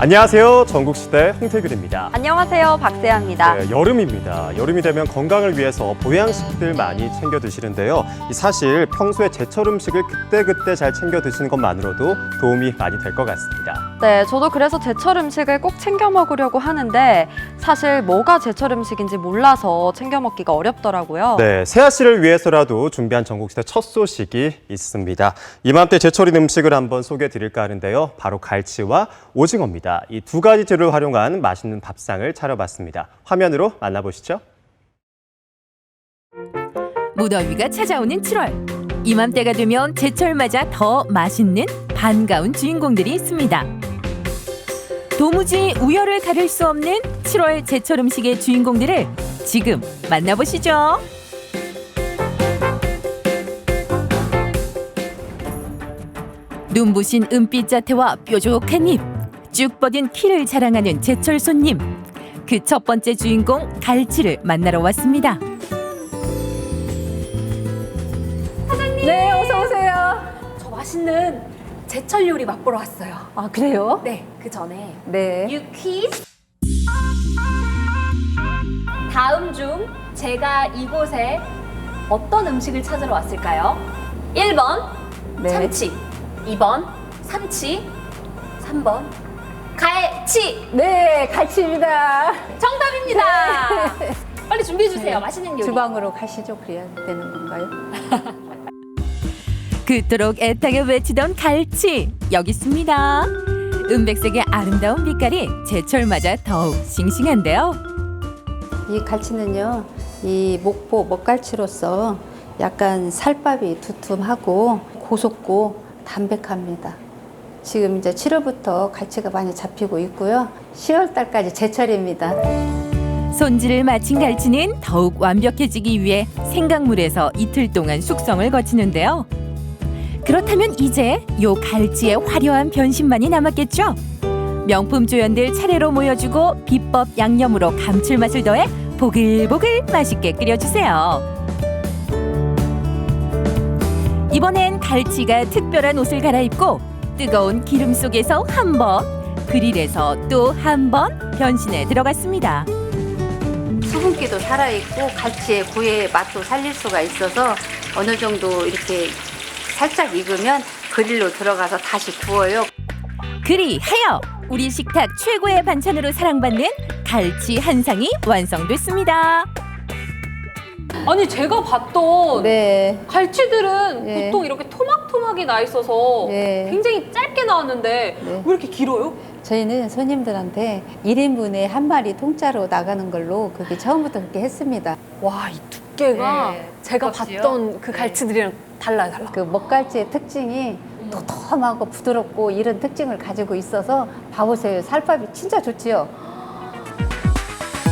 안녕하세요. 전국시대 홍태균입니다. 안녕하세요. 박세아입니다. 네, 여름입니다. 여름이 되면 건강을 위해서 보양식들 많이 챙겨 드시는데요. 사실 평소에 제철 음식을 그때그때 잘 챙겨 드시는 것만으로도 도움이 많이 될 것 같습니다. 네, 저도 그래서 제철 음식을 꼭 챙겨 먹으려고 하는데 사실 뭐가 제철 음식인지 몰라서 챙겨 먹기가 어렵더라고요. 네, 세아 씨를 위해서라도 준비한 전국시대 첫 소식이 있습니다. 이맘때 제철인 음식을 한번 소개해 드릴까 하는데요. 바로 갈치와 오징어입니다. 이 두 가지 재료를 활용한 맛있는 밥상을 차려봤습니다. 화면으로 만나보시죠. 무더위가 찾아오는 7월. 이맘때가 되면 제철 맞아 더 맛있는 반가운 주인공들이 있습니다. 도무지 우열을 가릴 수 없는 7월 제철 음식의 주인공들을 지금 만나보시죠. 눈부신 은빛 자태와 뾰족한 입, 쭉 뻗은 키를 자랑하는 제철 손님. 그 첫 번째 주인공 갈치를 만나러 왔습니다. 네, 어서 오세요. 저 맛있는 제철 요리 맛보러 왔어요. 아, 그래요? 네, 그 전에 네. 유퀴즈. 다음 중 제가 이곳에 어떤 음식을 찾으러 왔을까요? 1번 네. 참치, 2번 삼치, 3번 갈치. 네, 갈치입니다. 정답입니다. 빨리 준비해 주세요. 네. 맛있는 요리. 주방으로 가시죠. 그래야 되는 건가요? 그토록 애타게 외치던 갈치 여기 있습니다. 은백색의 아름다운 빛깔이 제철 맞아 더욱 싱싱한데요. 이 갈치는요, 이 목포 먹갈치로서 약간 살밥이 두툼하고 고소고 담백합니다. 지금 이제 7월부터 갈치가 많이 잡히고 있고요. 10월 달까지 제철입니다. 손질을 마친 갈치는 더욱 완벽해지기 위해 생강물에서 이틀 동안 숙성을 거치는데요. 그렇다면 이제 요 갈치의 화려한 변신만이 남았겠죠? 명품 조연들 차례로 모여주고 비법 양념으로 감칠맛을 더해 보글보글 맛있게 끓여주세요. 이번엔 갈치가 특별한 옷을 갈아입고 뜨거운 기름 속에서 한 번, 그릴에서 또 한 번 변신에 들어갔습니다. 수분기도 살아있고 갈치의 구이의 맛도 살릴 수가 있어서 어느 정도 이렇게 살짝 익으면 그릴로 들어가서 다시 구워요. 그리하여 우리 식탁 최고의 반찬으로 사랑받는 갈치 한 상이 완성됐습니다. 아니 제가 봤던 네. 갈치들은 네. 보통 이렇게 토막토막이 나 있어서 네. 굉장히 짧게 나왔는데 네. 왜 이렇게 길어요? 저희는 손님들한테 1인분에 한 마리 통짜로 나가는 걸로 그게 처음부터 그렇게 했습니다. 와, 이 두께가 네, 제가 두껍지요? 봤던 그 네. 갈치들이랑 달라요. 그 먹갈치의 특징이 도톰하고 부드럽고 이런 특징을 가지고 있어서 봐보세요. 살밥이 진짜 좋지요.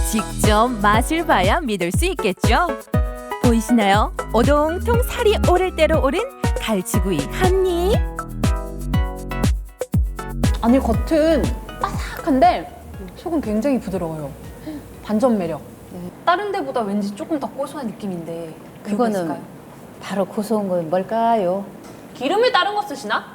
직접 맛을 봐야 믿을 수 있겠죠. 보이시나요? 오동통 살이 오를 대로 오른 갈치구이 한 입. 아니 겉은 바삭한데 속은 굉장히 부드러워요. 반전 매력. 다른 데보다 왠지 조금 더 고소한 느낌인데 그거가 그거는 있을까요? 바로 고소한 건 뭘까요? 기름을 다른 거 쓰시나?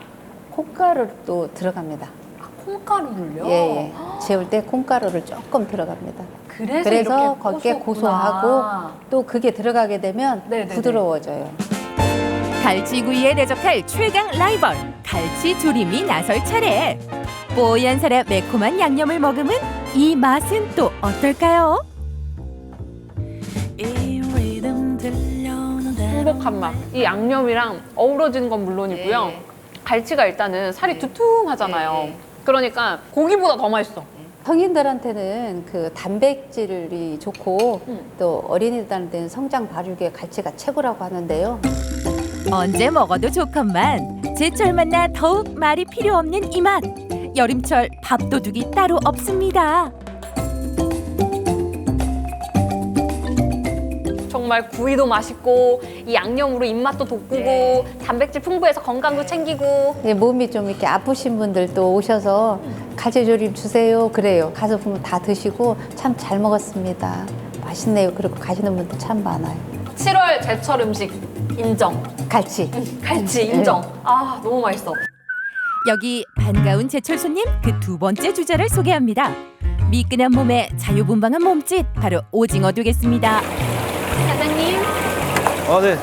콩가루도 들어갑니다. 아, 콩가루를요? 예, 예. 재울 때 콩가루를 조금 들어갑니다. 그래서, 그래서 이렇게 겉게 고소하구나. 고소하고 또 그게 들어가게 되면 네네네. 부드러워져요. 갈치구이에 대적할 최강 라이벌 갈치 조림이 나설 차례. 뽀얀 살의 매콤한 양념을 머금은 이 맛은 또 어떨까요? 행복한 맛. 이 양념이랑 어우러지는 건 물론이고요. 네. 갈치가 일단은 살이 두툼하잖아요. 네. 그러니까 고기보다 더 맛있어. 성인들한테는 그 단백질이 좋고 또 어린이들한테는 성장 발육에 갈치가 최고라고 하는데요. 언제 먹어도 좋건만 제철 만나 더욱 말이 필요 없는 이 맛. 여름철 밥도둑이 따로 없습니다. 정말 구이도 맛있고 이 양념으로 입맛도 돋구고 네. 단백질 풍부해서 건강도 챙기고. 예, 몸이 좀 이렇게 아프신 분들도 오셔서 갈치조림 주세요. 그래요. 가서 보면 다 드시고 참 잘 먹었습니다. 맛있네요. 그리고 가시는 분도 참 많아요. 7월 제철 음식 인정. 갈치. 갈치 인정. 아, 너무 맛있어. 여기 반가운 제철 손님 그 두 번째 주자를 소개합니다. 미끈한 몸에 자유분방한 몸짓 바로 오징어 되겠습니다. 사장님, 네.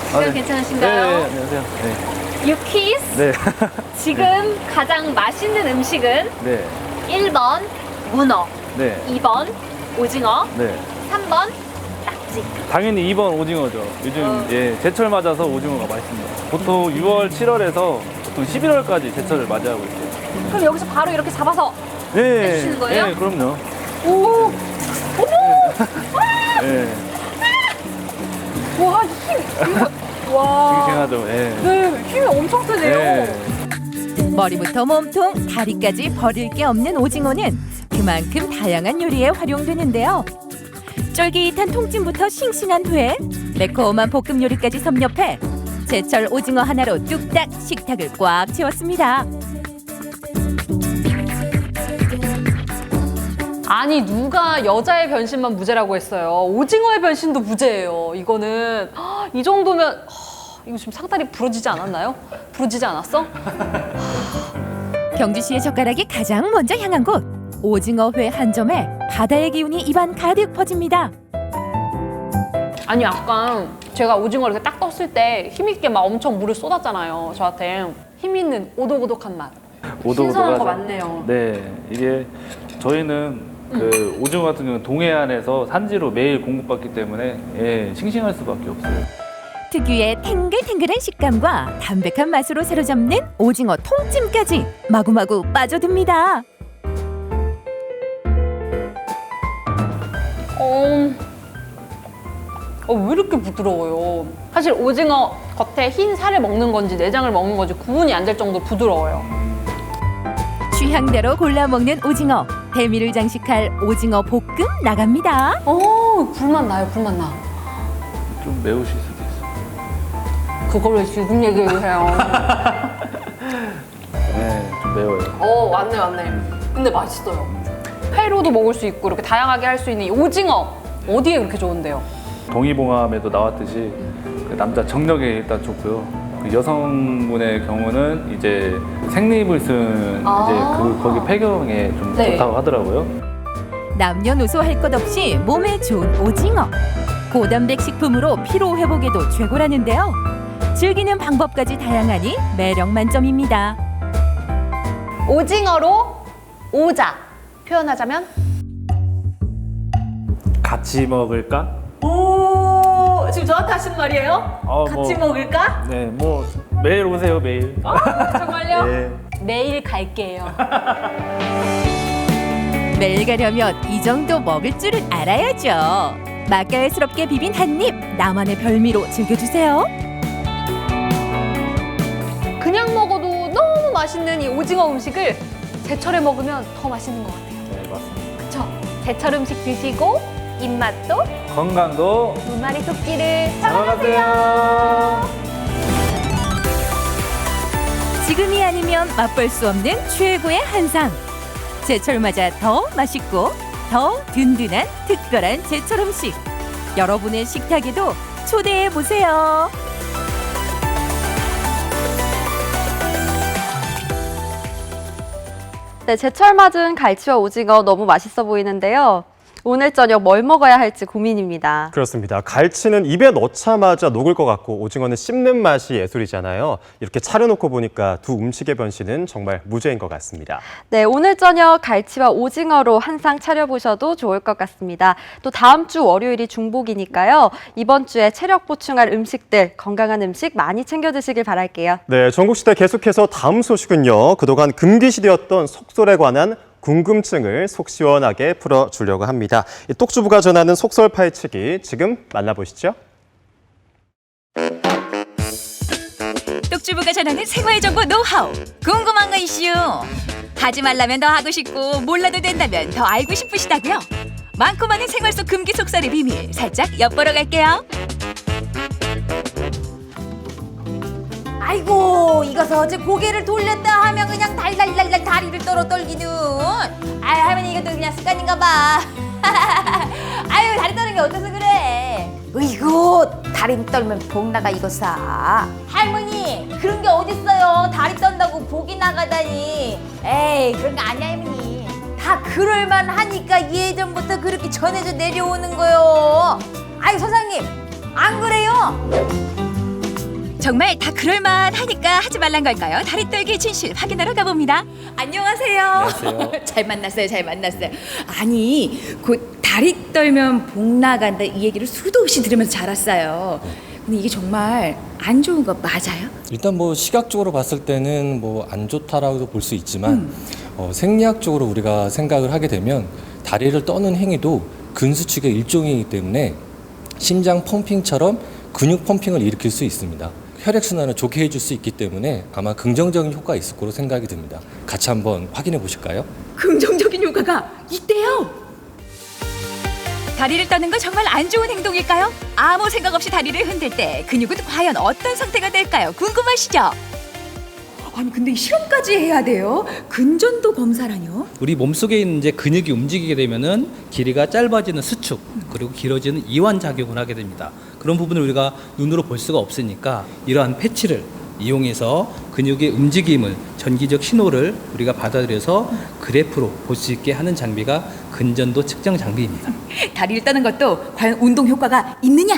시간 괜찮으신가요? 네, 안녕하세요. 네. 유키스. 네. 지금 가장 맛있는 음식은 네. 1번 문어, 네. 2번 오징어, 네. 3번 낙지. 당연히 2번 오징어죠. 요즘 제철 맞아서 오징어가 맛있습니다. 보통 6월, 7월에서 보통 11월까지 제철을 맞이하고 있어요. 그럼 여기서 바로 이렇게 잡아서 네. 해주시는 거예요? 네, 그럼요. 오! 네. 와, 힘! 와. 싱싱하죠. 네. 네, 힘이 엄청 세네요. 네. 머리부터 몸통, 다리까지 버릴 게 없는 오징어는 그만큼 다양한 요리에 활용되는데요. 쫄깃한 통찜부터 싱싱한 회, 매콤한 볶음 요리까지 섭렵해 제철 오징어 하나로 뚝딱 식탁을 꽉 채웠습니다. 아니 누가 여자의 변신만 무죄라고 했어요. 오징어의 변신도 무죄예요. 이거는 이 정도면 이거 지금 상다리 부러지지 않았나요? 부러지지 않았어? 경주시의 젓가락이 가장 먼저 향한 곳 오징어 회 한 점에 바다의 기운이 입안 가득 퍼집니다. 아니 약간 제가 오징어 이렇게 딱 떴을 때 힘있게 막 엄청 물을 쏟았잖아요. 저한테 힘 있는 오독오독한 맛. 신선한 거 맞네요. 네. 이게 저희는 그 오징어 같은 경우는 동해안에서 산지로 매일 공급받기 때문에 싱싱할 수밖에 없어요. 특유의 탱글탱글한 식감과 담백한 맛으로 사로잡는 오징어 통찜까지 마구마구 빠져듭니다. 왜 이렇게 부드러워요? 사실 오징어 겉에 흰 살을 먹는 건지 내장을 먹는 건지 구분이 안 될 정도로 부드러워요. 취향대로 골라 먹는 오징어, 대미를 장식할 오징어 볶음 나갑니다. 불맛 나요, 불맛 나. 좀 매우실 수도 있어요. 그걸 왜 지금 얘기해요? 네, 좀 매워요. 왔네. 근데 맛있어요. 회로도 먹을 수 있고 이렇게 다양하게 할 수 있는 이 오징어 어디에 그렇게 좋은데요? 동의봉함에도 나왔듯이 그 남자 정력에 일단 좋고요. 그 여성분의 경우는 이제 생리입을 쓴 이제 거기 폐경에 좀 좋다고 하더라고요. 남녀노소 할 것 없이 몸에 좋은 오징어. 고단백 식품으로 피로 회복에도 최고라는데요. 즐기는 방법까지 다양하니 매력 만점입니다. 오징어로 오자 표현하자면 같이 먹을까? 오 지금 저한테 하시는 말이에요? 같이 먹을까? 네, 뭐 매일 오세요, 매일. 정말요? 네. 매일 갈게요. 매일 가려면 이 정도 먹을 줄을 알아야죠. 맛깔스럽게 비빈 한 입, 나만의 별미로 즐겨주세요. 그냥 먹어도 너무 맛있는 이 오징어 음식을 제철에 먹으면 더 맛있는 것 같아요. 네, 맞습니다. 그쵸? 제철 음식 드시고 입맛도 건강도 두 마리 토끼를 잡아가세요. 지금이 아니면 맛볼 수 없는 최고의 한상. 제철 맞아 더 맛있고 더 든든한 특별한 제철 음식. 여러분의 식탁에도 초대해 보세요. 네, 제철 맞은 갈치와 오징어 너무 맛있어 보이는데요. 오늘 저녁 뭘 먹어야 할지 고민입니다. 그렇습니다. 갈치는 입에 넣자마자 녹을 것 같고 오징어는 씹는 맛이 예술이잖아요. 이렇게 차려놓고 보니까 두 음식의 변신은 정말 무죄인 것 같습니다. 네, 오늘 저녁 갈치와 오징어로 한 상 차려보셔도 좋을 것 같습니다. 또 다음 주 월요일이 중복이니까요. 이번 주에 체력 보충할 음식들, 건강한 음식 많이 챙겨 드시길 바랄게요. 네, 전국시대 계속해서 다음 소식은요. 그동안 금기시되었던 속설에 관한 궁금증을 속 시원하게 풀어주려고 합니다. 이 똑주부가 전하는 속설 파헤치기 지금 만나보시죠. 똑주부가 전하는 생활정보 노하우. 궁금한 거 이슈. 하지 말라면 더 하고 싶고 몰라도 된다면 더 알고 싶으시다고요? 많고 많은 생활 속 금기 속설의 비밀 살짝 엿보러 갈게요. 아이고 이것은 어째 고개를 돌렸다 하면 그냥 달달달달 다리를 떨기는 아유 할머니 이것도 그냥 습관인가 봐 아유 다리 떠는 게 어때서 그래 으이구 다리 떨면 복 나가 이거사 할머니 그런 게 어딨어요 다리 떤다고 한다고 복이 나가다니. 에이, 그런 거 아니야, 할머니. 다 그럴만 하니까 예전부터 그렇게 전해져 내려오는 거요. 아이, 선생님, 안 그래요? 정말 다 그럴만하니까 하지 말란 걸까요? 다리 떨기 진실 확인하러 가봅니다. 안녕하세요. 안녕하세요. 잘 만났어요, 잘 만났어요. 아니, 그 다리 떨면 복 나간다 이 얘기를 수도 없이 들으면서 자랐어요. 근데 이게 정말 안 좋은 거 맞아요? 일단 뭐 시각적으로 봤을 때는 뭐 안 좋다라고도 볼 수 있지만 생리학적으로 우리가 생각을 하게 되면 다리를 떠는 행위도 근수축의 일종이기 때문에 심장 펌핑처럼 근육 펌핑을 일으킬 수 있습니다. 혈액순환을 좋게 해줄 수 있기 때문에 아마 긍정적인 효과가 있을 거로 생각이 듭니다. 같이 한번 확인해 보실까요? 긍정적인 효과가 있대요. 다리를 떠는 건 정말 안 좋은 행동일까요? 아무 생각 없이 다리를 흔들 때 근육은 과연 어떤 상태가 될까요? 궁금하시죠? 아니 근데 실험까지 해야 돼요? 근전도 검사라뇨? 우리 몸속에 있는 이제 근육이 움직이게 되면은 길이가 짧아지는 수축 그리고 길어지는 이완 작용을 하게 됩니다. 그런 부분을 우리가 눈으로 볼 수가 없으니까 이러한 패치를 이용해서 근육의 움직임을 전기적 신호를 우리가 받아들여서 그래프로 볼 수 있게 하는 장비가 근전도 측정 장비입니다. 다리를 떠는 것도 과연 운동 효과가 있느냐?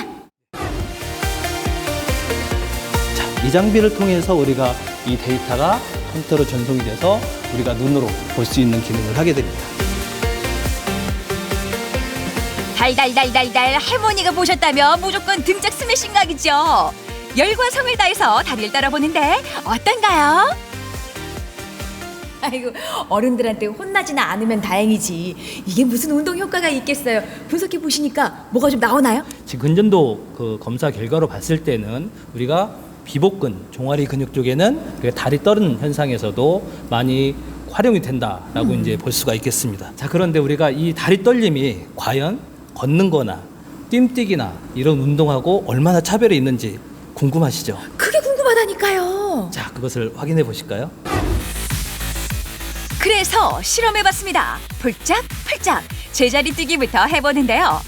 자, 이 장비를 통해서 우리가 이 데이터가 컴퓨터로 전송이 돼서 우리가 눈으로 볼 수 있는 기능을 하게 됩니다. 달달달달달 할머니가 보셨다면 무조건 등짝 스매싱 각이죠. 열과 성을 다해서 다리를 떨어보는데 어떤가요? 아이고, 어른들한테 혼나지는 않으면 다행이지. 이게 무슨 운동 효과가 있겠어요. 분석해 보시니까 뭐가 좀 나오나요? 지금 근전도 그 검사 결과로 봤을 때는 우리가 비복근, 종아리 근육 쪽에는 우리가 다리 떠는 현상에서도 많이 활용이 된다라고 이제 볼 수가 있겠습니다. 자, 그런데 우리가 이 다리 떨림이 과연 걷는 거나 뜀뛰기나 이런 운동하고 얼마나 차별이 있는지 궁금하시죠? 그게 궁금하다니까요. 자, 그것을 확인해 보실까요? 그래서 실험해봤습니다. 폴짝폴짝 제자리 뛰기부터 해보는데요.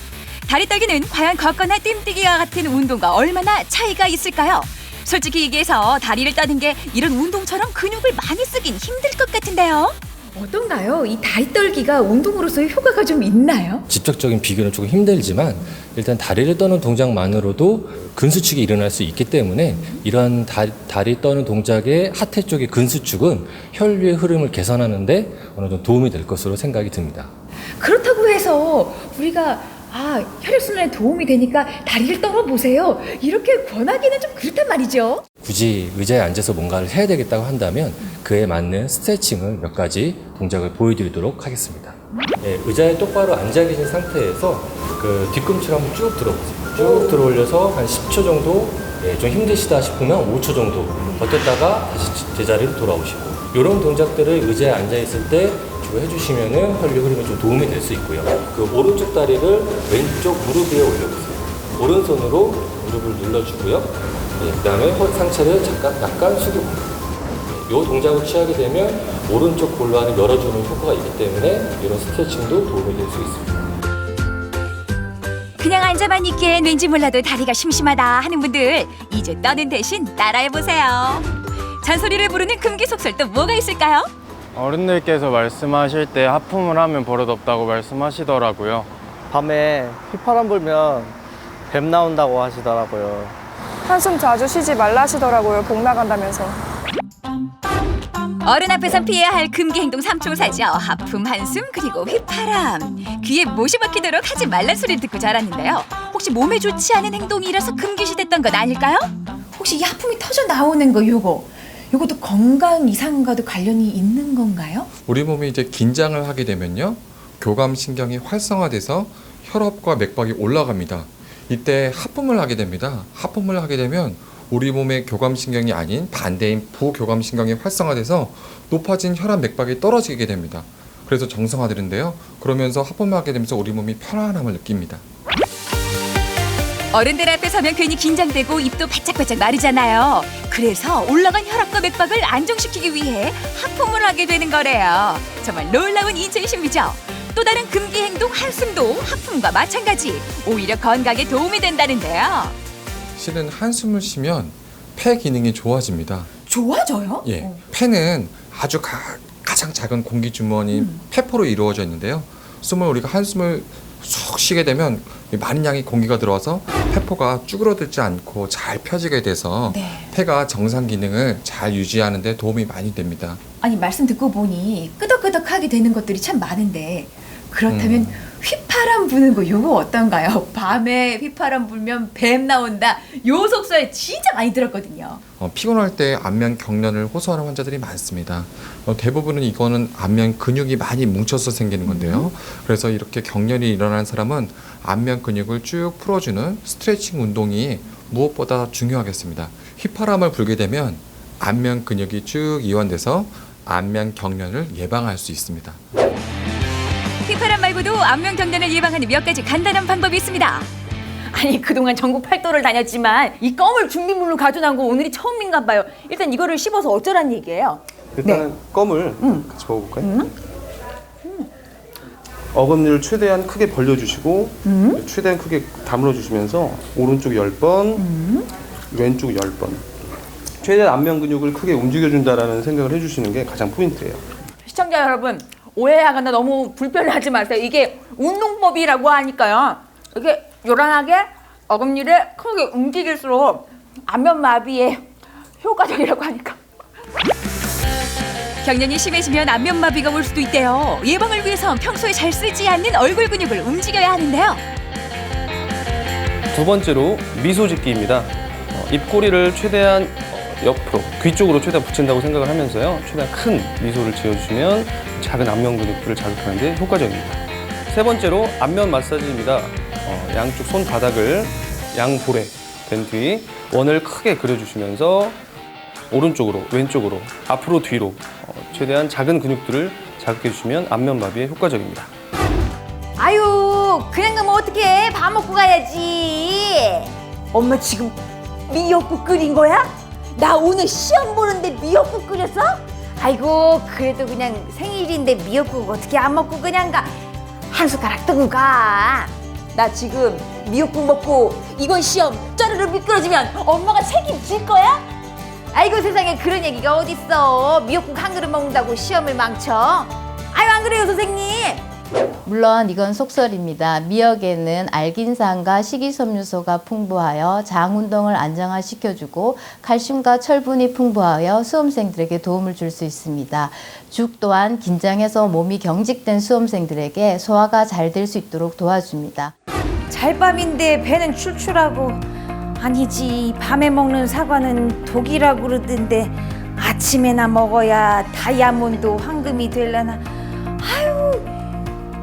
다리 떨기는 과연 걷거나 뜀뛰기와 같은 운동과 얼마나 차이가 있을까요? 솔직히 얘기해서 다리를 떠는 게 이런 운동처럼 근육을 많이 쓰긴 힘들 것 같은데요. 어떤가요? 이 다리 떨기가 운동으로서의 효과가 좀 있나요? 직접적인 비교는 조금 힘들지만 일단 다리를 떠는 동작만으로도 근수축이 일어날 수 있기 때문에 이러한 다리 떠는 동작의 하태 쪽의 근수축은 혈류의 흐름을 개선하는 데 어느 정도 도움이 될 것으로 생각이 듭니다. 그렇다고 해서 우리가 혈액순환에 도움이 되니까 다리를 떨어보세요. 이렇게 권하기는 좀 그렇단 말이죠. 굳이 의자에 앉아서 뭔가를 해야 되겠다고 한다면 그에 맞는 스트레칭을 몇 가지 동작을 보여드리도록 하겠습니다. 네, 의자에 똑바로 앉아 계신 상태에서 그 뒤꿈치를 한번 쭉 들어보세요. 쭉 들어 올려서 한 10초 정도 좀 힘드시다 싶으면 5초 정도 버텼다가 다시 제자리로 돌아오시고 이런 동작들을 의자에 앉아 있을 때 주로 해주시면은 혈류 흐름에 좀 도움이 될 수 있고요. 그 오른쪽 다리를 왼쪽 무릎 위에 올려보세요. 오른손으로 무릎을 눌러주고요. 그다음에 상체를 약간 숙이고 이 동작을 취하게 되면 오른쪽 골반을 열어주는 효과가 있기 때문에 이런 스트레칭도 도움이 될 수 있습니다. 그냥 앉아만 있기엔 왠지 몰라도 다리가 심심하다 하는 분들 이제 떠는 대신 따라해보세요. 잔소리를 부르는 금기속설 또 뭐가 있을까요? 어른들께서 말씀하실 때 하품을 하면 버릇없다고 말씀하시더라고요. 밤에 휘파람 불면 뱀 나온다고 하시더라고요. 한숨 자주 쉬지 말라 하시더라고요. 복 나간다면서. 어른 앞에선 피해야 할 금기 행동 3초사죠. 하품, 한숨, 그리고 휘파람. 귀에 못이 박히도록 하지 말란 소리를 듣고 자랐는데요. 혹시 몸에 좋지 않은 행동이라서 금기시됐던 건 아닐까요? 혹시 이 하품이 터져 나오는 거 요것도 건강 이상과도 관련이 있는 건가요? 우리 몸이 이제 긴장을 하게 되면요, 교감신경이 활성화돼서 혈압과 맥박이 올라갑니다. 이때 하품을 하게 됩니다. 하품을 하게 되면 우리 몸의 교감신경이 아닌 반대인 부교감신경이 활성화돼서 높아진 혈압 맥박이 떨어지게 됩니다. 그래서 정상화되는데요. 그러면서 하품을 하게 되면서 우리 몸이 편안함을 느낍니다. 어른들 앞에 서면 괜히 긴장되고 입도 바짝바짝 마르잖아요. 그래서 올라간 혈압과 맥박을 안정시키기 위해 하품을 하게 되는 거래요. 정말 놀라운 인체의 신비죠. 또 다른 금기 행동 한숨도 하품과 마찬가지. 오히려 건강에 도움이 된다는데요. 실은 한숨을 쉬면 폐 기능이 좋아집니다. 좋아져요? 예, 폐는 아주 가장 작은 공기 주머니 폐포로 이루어져 있는데요. 우리가 한숨을 쏙 쉬게 되면 많은 양의 공기가 들어와서 폐포가 쭈그러들지 않고 잘 펴지게 돼서 폐가 정상 기능을 잘 유지하는 데 도움이 많이 됩니다. 아니 말씀 듣고 보니 끄덕끄덕하게 되는 것들이 참 많은데 그렇다면 휘파람 부는 거 요거 어떤가요? 밤에 휘파람 불면 뱀 나온다. 요 속설 진짜 많이 들었거든요. 피곤할 때 안면 경련을 호소하는 환자들이 많습니다. 대부분은 이거는 안면 근육이 많이 뭉쳐서 생기는 건데요. 그래서 이렇게 경련이 일어나는 사람은 안면 근육을 쭉 풀어주는 스트레칭 운동이 무엇보다 중요하겠습니다. 휘파람을 불게 되면 안면 근육이 쭉 이완돼서 안면 경련을 예방할 수 있습니다. 휘파람 말고도 안면 경련을 예방하는 몇 가지 간단한 방법이 있습니다. 아니 그동안 전국 팔도를 다녔지만 이 껌을 준비물로 가져나온 거 오늘이 처음인가 봐요. 일단 이거를 씹어서 어쩌란 얘기예요? 일단은 껌을 같이 먹어볼까요? 어금니를 최대한 크게 벌려주시고 최대한 크게 다물어 주시면서 오른쪽 10번, 왼쪽 10번. 최대한 안면 근육을 크게 움직여준다라는 생각을 해주시는 게 가장 포인트예요. 시청자 여러분 오해하거나 너무 불편해하지 마세요. 이게 운동법이라고 하니까요. 이게 요란하게 어금니를 크게 움직일수록 안면 마비에 효과적이라고 하니까. 경련이 심해지면 안면마비가 올 수도 있대요. 예방을 위해선 평소에 잘 쓰지 않는 얼굴 근육을 움직여야 하는데요. 두 번째로 미소 짓기입니다. 입꼬리를 최대한 옆으로, 귀 쪽으로 최대한 붙인다고 생각을 하면서요. 최대한 큰 미소를 지어주시면 작은 안면 근육들을 자극하는 데 효과적입니다. 세 번째로 안면 마사지입니다. 양쪽 손바닥을 양볼에 댄 뒤 원을 크게 그려주시면서 오른쪽으로, 왼쪽으로, 앞으로, 뒤로 최대한 작은 근육들을 자극해 주시면 안면 마비에 효과적입니다. 아유 그냥 가면 어떡해. 밥 먹고 가야지. 엄마 지금 미역국 끓인 거야? 나 오늘 시험 보는데 미역국 끓였어? 아이고 그래도 그냥 생일인데 미역국 어떻게 안 먹고 그냥 가. 한 숟가락 뜨고 가. 나 지금 미역국 먹고 이번 시험 짜르르 미끄러지면 엄마가 책임질 거야? 아이고 세상에 그런 얘기가 어딨어. 미역국 한 그릇 먹는다고 시험을 망쳐. 아유 안 그래요 선생님? 물론 이건 속설입니다. 미역에는 알긴산과 식이섬유소가 풍부하여 장 운동을 안정화시켜주고 칼슘과 철분이 풍부하여 수험생들에게 도움을 줄 수 있습니다. 죽 또한 긴장해서 몸이 경직된 수험생들에게 소화가 잘 될 수 있도록 도와줍니다. 잘밤인데 배는 출출하고 아니지 밤에 먹는 사과는 독이라고 그러던데 아침에나 먹어야 다이아몬드 황금이 되려나. 아유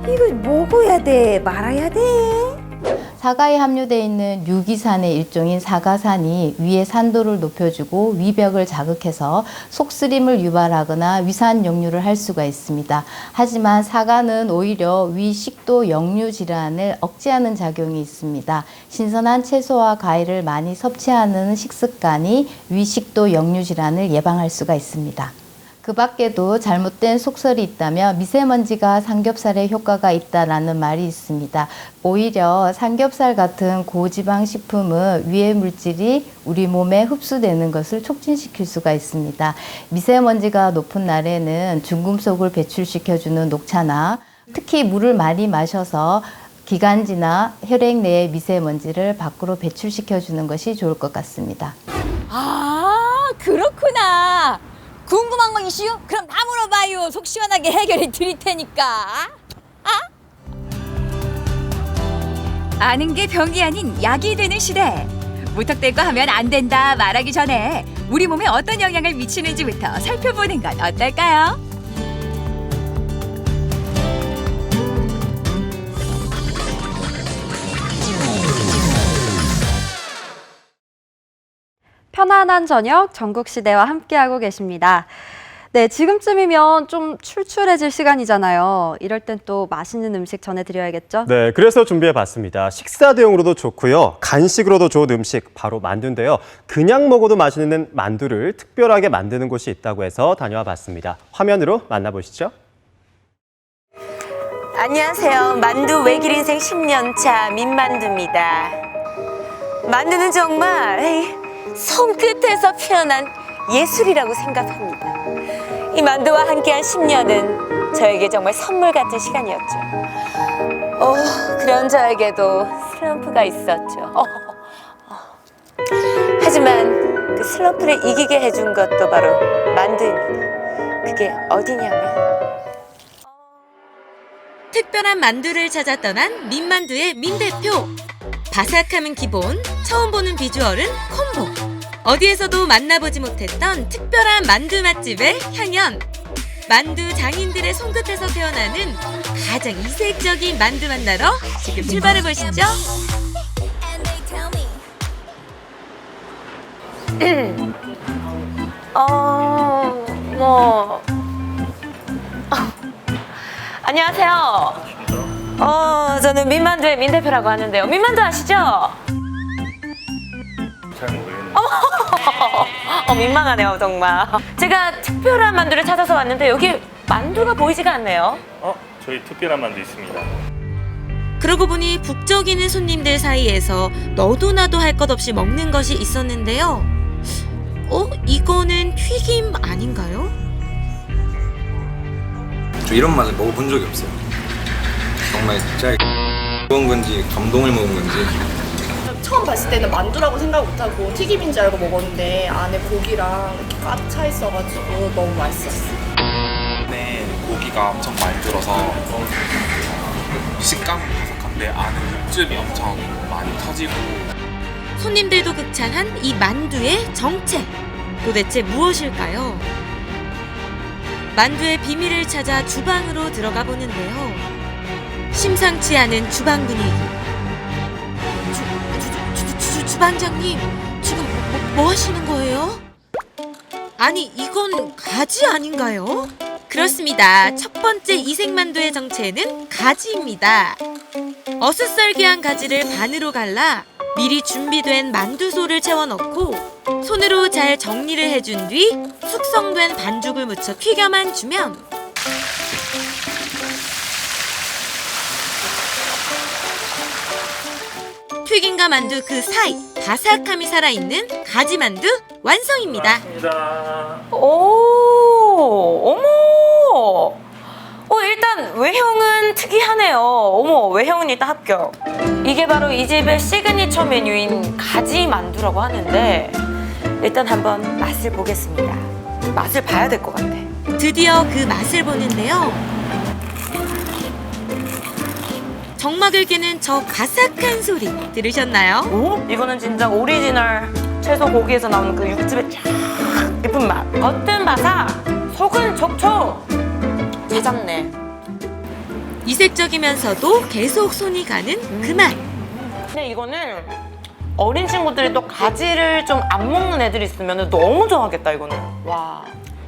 이거 먹어야 돼 말아야 돼? 사과에 함유되어 있는 유기산의 일종인 사과산이 위의 산도를 높여주고 위벽을 자극해서 속쓰림을 유발하거나 위산 역류를 할 수가 있습니다. 하지만 사과는 오히려 위 식도 역류 질환을 억제하는 작용이 있습니다. 신선한 채소와 과일을 많이 섭취하는 식습관이 위 식도 역류 질환을 예방할 수가 있습니다. 그 밖에도 잘못된 속설이 있다면 미세먼지가 삼겹살에 효과가 있다라는 말이 있습니다. 오히려 삼겹살 같은 고지방 식품은 위해 물질이 우리 몸에 흡수되는 것을 촉진시킬 수가 있습니다. 미세먼지가 높은 날에는 중금속을 배출시켜주는 녹차나 특히 물을 많이 마셔서 기관지나 혈액 내의 미세먼지를 밖으로 배출시켜주는 것이 좋을 것 같습니다. 아 그렇구나. 궁금한 거 이슈? 그럼 다 물어봐요. 속 시원하게 해결해 드릴 테니까. 아는 게 병이 아닌 약이 되는 시대. 무턱대고 하면 안 된다 말하기 전에 우리 몸에 어떤 영향을 미치는지부터 살펴보는 건 어떨까요? 편안한 저녁 전국시대와 함께하고 계십니다. 네, 지금쯤이면 좀 출출해질 시간이잖아요. 이럴 땐 또 맛있는 음식 전해드려야겠죠? 네, 그래서 준비해봤습니다. 식사 대용으로도 좋고요. 간식으로도 좋은 음식, 바로 만두인데요. 그냥 먹어도 맛있는 만두를 특별하게 만드는 곳이 있다고 해서 다녀와 봤습니다. 화면으로 만나보시죠. 안녕하세요. 만두 외길 인생 10년차 민만두입니다. 만두는 정말 손끝에서 피어난 예술이라고 생각합니다. 이 만두와 함께한 10년은 저에게 정말 선물 같은 시간이었죠. 그런 저에게도 슬럼프가 있었죠. 하지만 그 슬럼프를 이기게 해준 것도 바로 만두입니다. 그게 어디냐면 특별한 만두를 찾아 떠난 민만두의 민 대표. 바삭함은 기본, 처음 보는 비주얼은 콤보. 어디에서도 만나보지 못했던 특별한 만두 맛집의 향연. 만두 장인들의 손끝에서 태어나는 가장 이색적인 만두 만나러 지금 출발해 보시죠. 안녕하세요. 저는 민만두의 민 대표라고 하는데요. 민만두 아시죠? 잘 모르겠네요. 민망하네요, 정말. 제가 특별한 만두를 찾아서 왔는데 여기 만두가 보이지가 않네요. 저희 특별한 만두 있습니다. 그러고 보니 북적이는 손님들 사이에서 너도 나도 할 것 없이 먹는 것이 있었는데요. 이거는 튀김 아닌가요? 저 이런 맛을 먹어본 적이 없어요. 정말 진짜 먹은 건지 감동을 먹은 건지. 처음 봤을 때는 만두라고 생각 못하고 튀김인 줄 알고 먹었는데 안에 고기랑 이렇게 가득 차 있어가지고 너무 맛있었어요. 네, 고기가 엄청 많이 들어서 식감은 바삭한데 안에 육즙이 엄청 많이 터지고. 손님들도 극찬한 이 만두의 정체. 도대체 무엇일까요? 만두의 비밀을 찾아 주방으로 들어가 보는데요. 심상치 않은 주방 분위기. 주방장님, 지금 뭐 하시는 거예요? 아니, 이건 가지 아닌가요? 그렇습니다. 첫 번째 이색만두의 정체는 가지입니다. 어슷썰기한 가지를 반으로 갈라 미리 준비된 만두소를 채워 넣고 손으로 잘 정리를 해준 뒤 숙성된 반죽을 묻혀 튀겨만 주면 튀김과 만두 그 사이 바삭함이 살아있는 가지만두 완성입니다. 어머! 일단 외형은 특이하네요. 어머, 외형은 일단 합격. 이게 바로 이 집의 시그니처 메뉴인 가지 만두라고 하는데 일단 한번 맛을 보겠습니다. 맛을 봐야 될 것 같아. 드디어 그 맛을 보는데요. 정막을 깨는 저 바삭한 소리 들으셨나요? 이거는 진짜 오리지널 채소 고기에서 나오는 그 육즙의 쫙 깊은 맛. 겉은 바삭, 속은 촉촉. 찾았네. 이색적이면서도 계속 손이 가는 그 맛. 근데 이거는 어린 친구들이 또 가지를 좀 안 먹는 애들이 있으면 너무 좋아하겠다, 이거는. 와.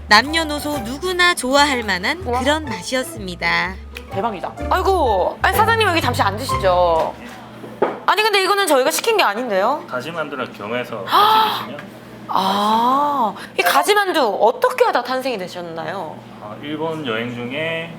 남녀노소 누구나 좋아할 만한 그런 맛이었습니다. 대박이다. 아이고, 사장님 여기 잠시 앉으시죠. 아니 근데 이거는 저희가 시킨 게 아닌데요? 가지만두랑 겸해서 같이 드시면. 이 가지만두 어떻게 하다 탄생이 되셨나요? 일본 여행 중에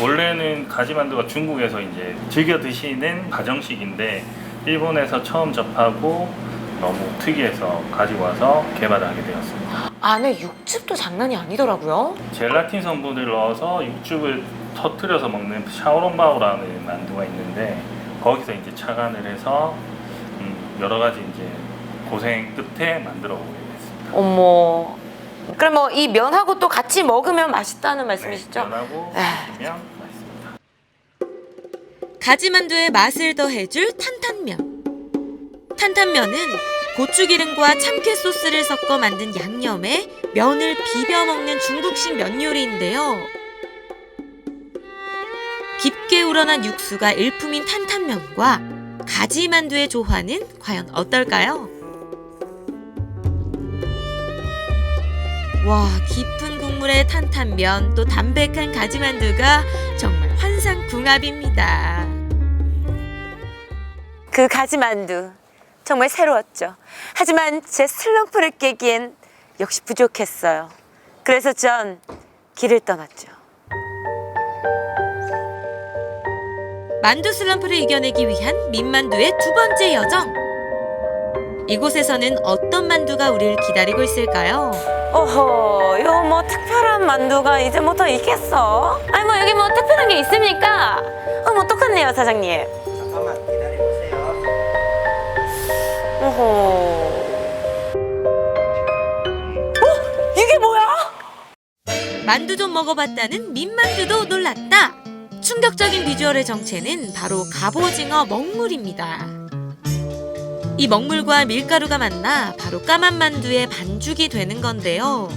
원래는 가지만두가 중국에서 이제 즐겨 드시는 가정식인데 일본에서 처음 접하고 너무 특이해서 가지고 와서 개발을 하게 되었습니다. 안에 육즙도 장난이 아니더라고요. 젤라틴 성분을 넣어서 육즙을 터뜨려서 먹는 샤오롱바오라는 만두가 있는데 거기서 이제 착안을 해서 여러 가지 이제 고생 끝에 만들어 보게 됐습니다. 어머. 그럼 뭐 이 면하고 또 같이 먹으면 맛있다는 말씀이시죠? 면하고 드시면 맛있습니다. 가지만두의 맛을 더해줄 탄탄면. 탄탄면은 고추기름과 참깨 소스를 섞어 만든 양념에 면을 비벼 먹는 중국식 면 요리인데요. 깊게 우러난 육수가 일품인 탄탄면과 가지만두의 조화는 과연 어떨까요? 와, 깊은 국물의 탄탄면 또 담백한 가지만두가 정말 환상궁합입니다. 그 가지만두 정말 새로웠죠. 하지만 제 슬럼프를 깨기엔 역시 부족했어요. 그래서 전 길을 떠났죠. 만두 슬럼프를 이겨내기 위한 민만두의 두 번째 여정. 이곳에서는 어떤 만두가 우리를 기다리고 있을까요? 어허, 요 뭐 특별한 만두가 이제 뭐 더 있겠어? 아니 뭐 여기 뭐 특별한 게 있습니까? 뭐 똑같네요, 사장님. 잠깐만 기다려보세요. 어허. 이게 뭐야? 만두 좀 먹어봤다는 민만두도 놀랐다. 충격적인 비주얼의 정체는 바로 갑오징어 먹물입니다. 이 먹물과 밀가루가 만나 바로 까만 만두의 반죽이 되는 건데요.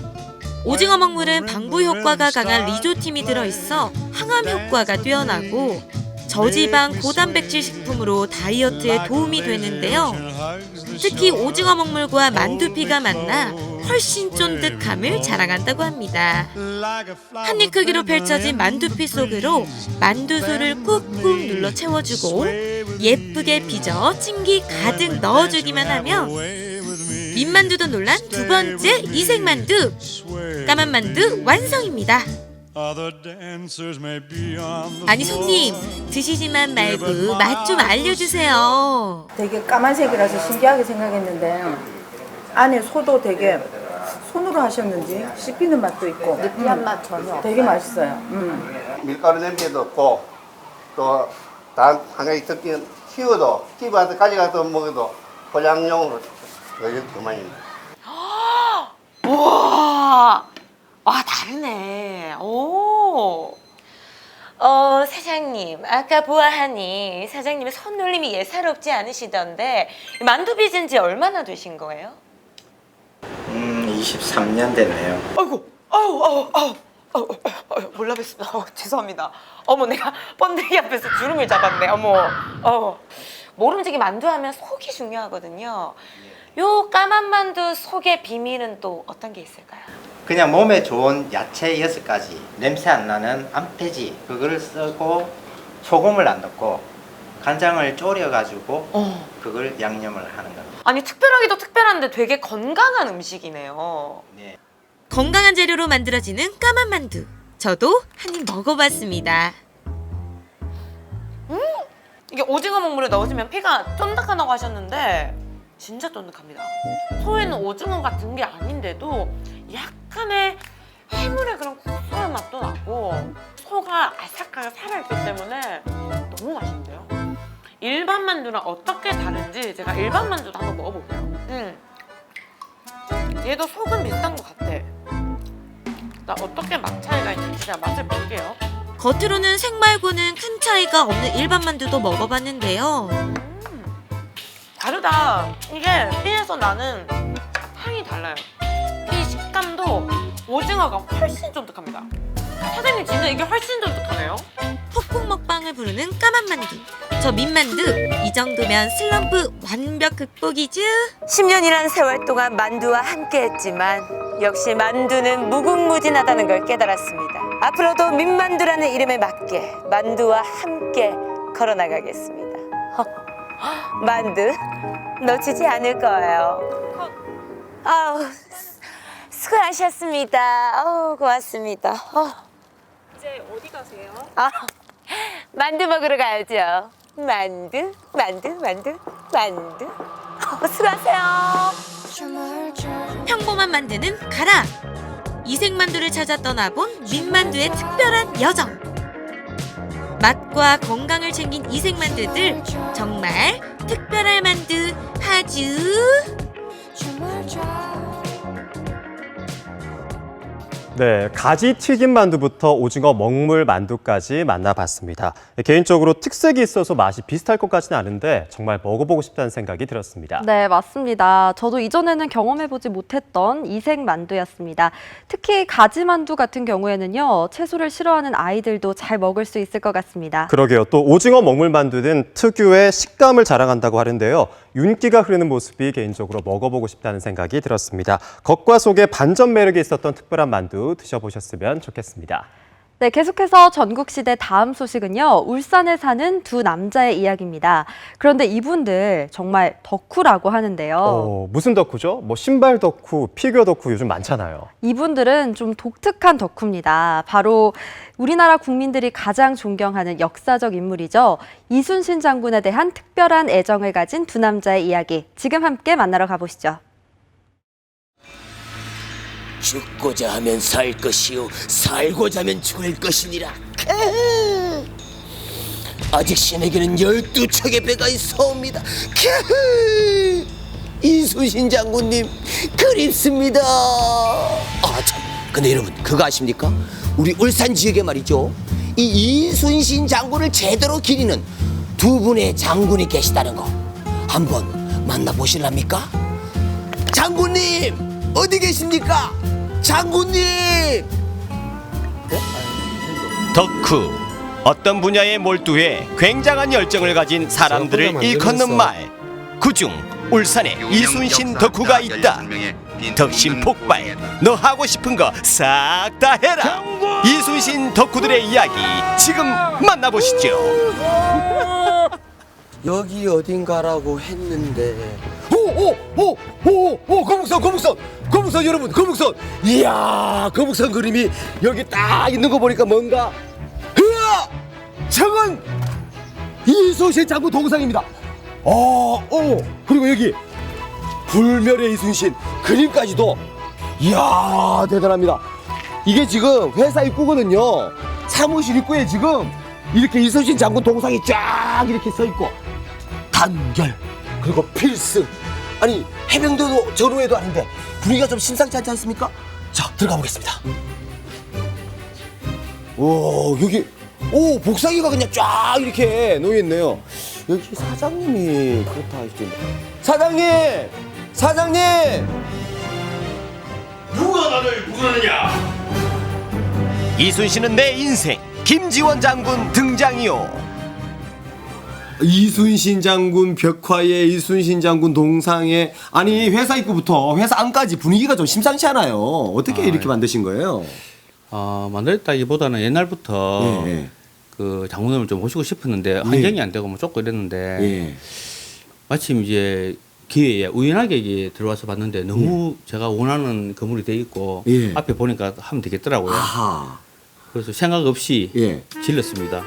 오징어 먹물은 방부 효과가 강한 리조팀이 들어있어 항암 효과가 뛰어나고 저지방 고단백질 식품으로 다이어트에 도움이 되는데요. 특히 오징어 먹물과 만두피가 만나 훨씬 쫀득함을 자랑한다고 합니다. 한입 크기로 펼쳐진 만두피 속으로 만두소를 꾹꾹 눌러 채워주고 예쁘게 빚어 찜기 가득 넣어주기만 하면 민만두도 놀란 두 번째 이색만두, 까만 만두 완성입니다. 아니 손님, 드시지만 말고 맛 좀 알려주세요. 되게 까만색이라서 신기하게 생각했는데 안에 소도 되게 손으로 하셨는지 씹히는 맛도 있고 느끼한 맛 전혀 되게 맛있어요. 밀가루 냄새도 없고 또 단 한 가지 특징은 튀어도 집에서 가져가서 먹어도 포장용으로 그만입니다. 우와, 와 다르네. 오. 사장님, 아까 보아하니 사장님의 손놀림이 예사롭지 않으시던데 만두 빚은 지 얼마나 되신 거예요? 23년 됐네요. 아이고, 아우, 몰라 뵀습니다. 죄송합니다. 어머, 내가 번데기 앞에서 주름을 잡았네. 어머, 모름지기 만두하면 속이 중요하거든요. 요 까만 만두 속의 비밀은 또 어떤 게 있을까요? 그냥 몸에 좋은 야채 6가지, 냄새 안 나는 암페지 그거를 쓰고 소금을 안 넣고 간장을 졸여가지고 그걸 양념을 하는 겁니다. 아니 특별하기도 특별한데 되게 건강한 음식이네요. 네. 건강한 재료로 만들어지는 까만 만두. 저도 한 입 먹어봤습니다. 이게 오징어 먹물에 넣어주면 피가 쫀득하다고 하셨는데 진짜 쫀득합니다. 소에는 오징어 같은 게 아닌데도 약간의 해물의 그런 구수한 맛도 나고 소가 아삭하게 살아있기 때문에 너무 맛있는데요. 일반 만두랑 어떻게 다른지 제가 일반 만두도 한번 먹어볼게요. 얘도 속은 비슷한 것 같아. 나 어떻게 맛 차이가 있는지 제가 맛을 볼게요. 겉으로는 색 말고는 큰 차이가 없는 일반 만두도 먹어봤는데요. 다르다. 이게 삐에서 나는 향이 달라요. 이 식감도 오징어가 훨씬 쫀득합니다. 사장님 진짜 이게 훨씬 쫀득하네요. 푹푹 먹방을 부르는 까만 만두. 저 민만두, 이 정도면 슬럼프 완벽 극복이죠. 10년이란 세월 동안 만두와 함께했지만 역시 만두는 무궁무진하다는 걸 깨달았습니다. 앞으로도 민만두라는 이름에 맞게 만두와 함께 걸어나가겠습니다. 만두 놓치지 않을 거예요. 아우, 수고하셨습니다. 아우, 고맙습니다. 이제 어디 가세요? 만두 먹으러 가야죠. 만두. 수고하세요. 평범한 만두는 가라. 이색 만두를 찾아 떠나본 민만두의 특별한 여정. 맛과 건강을 챙긴 이색 만두들 정말 특별할 만두 하주. 네, 가지 튀김 만두부터 오징어 먹물 만두까지 만나봤습니다. 개인적으로 특색이 있어서 맛이 비슷할 것 같지는 않은데 정말 먹어보고 싶다는 생각이 들었습니다. 네, 맞습니다. 저도 이전에는 경험해보지 못했던 이색 만두였습니다. 특히 가지 만두 같은 경우에는요, 채소를 싫어하는 아이들도 잘 먹을 수 있을 것 같습니다. 그러게요. 또 오징어 먹물 만두는 특유의 식감을 자랑한다고 하는데요. 윤기가 흐르는 모습이 개인적으로 먹어보고 싶다는 생각이 들었습니다. 겉과 속에 반전 매력이 있었던 특별한 만두 드셔보셨으면 좋겠습니다. 네, 계속해서 전국시대 다음 소식은요. 울산에 사는 두 남자의 이야기입니다. 그런데 이분들 정말 덕후라고 하는데요. 무슨 덕후죠? 뭐 신발 덕후, 피규어 덕후 요즘 많잖아요. 이분들은 좀 독특한 덕후입니다. 바로 우리나라 국민들이 가장 존경하는 역사적 인물이죠. 이순신 장군에 대한 특별한 애정을 가진 두 남자의 이야기. 지금 함께 만나러 가보시죠. 죽고자 하면 살 것이요 살고자 하면 죽을 것이니라. 아직 신에게는 12척의 배가 있어옵니다. 이순신 장군님 그립습니다. 참, 근데 여러분 그거 아십니까? 우리 울산 지역에 말이죠, 이 이순신 장군을 제대로 기리는 두 분의 장군이 계시다는 거 한번 만나보실랍니까? 장군님 어디 계십니까? 장군님! 덕후, 어떤 분야에 몰두해 굉장한 열정을 가진 사람들을 일컫는 말. 그중 울산에 이순신 덕후가 있다. 덕심 폭발, 너 하고 싶은 거 싹 다 해라. 이순신 덕후들의 이야기 지금 만나보시죠. 여기 어딘가라고 했는데. 거북선 여러분, 거북선. 이야, 거북선 그림이 여기 딱 있는 거 보니까 뭔가, 저건 이순신 장군 동상입니다. 그리고 여기 불멸의 이순신 그림까지도. 이야, 대단합니다. 이게 지금 회사 입구거든요. 사무실 입구에 지금 이렇게 이순신 장군 동상이 쫙 이렇게 서 있고, 단결, 그리고 필승. 아니, 해병대도 전후회도 아닌데 분위기가 좀 심상치 않지 않습니까? 자, 들어가 보겠습니다. 여기 복사기가 그냥 쫙 이렇게 놓여있네요. 여기 사장님이 그렇다 하시던데. 사장님! 누가 나를 부르느냐? 이순신은 내 인생, 김지원 장군 등장이요. 이순신 장군 벽화에 이순신 장군 동상에, 아니 회사 입구부터 회사 안까지 분위기가 좀 심상치 않아요. 어떻게 이렇게 만드신 거예요? 만들었다기보다는 옛날부터 그 장군을 좀 모시고 싶었는데 환경이 안 되고 뭐 쫓고 이랬는데 마침 이제 기회에 우연하게 이게 들어와서 봤는데 너무 제가 원하는 건물이 돼 있고 앞에 보니까 하면 되겠더라고요. 그래서 생각 없이 질렀습니다.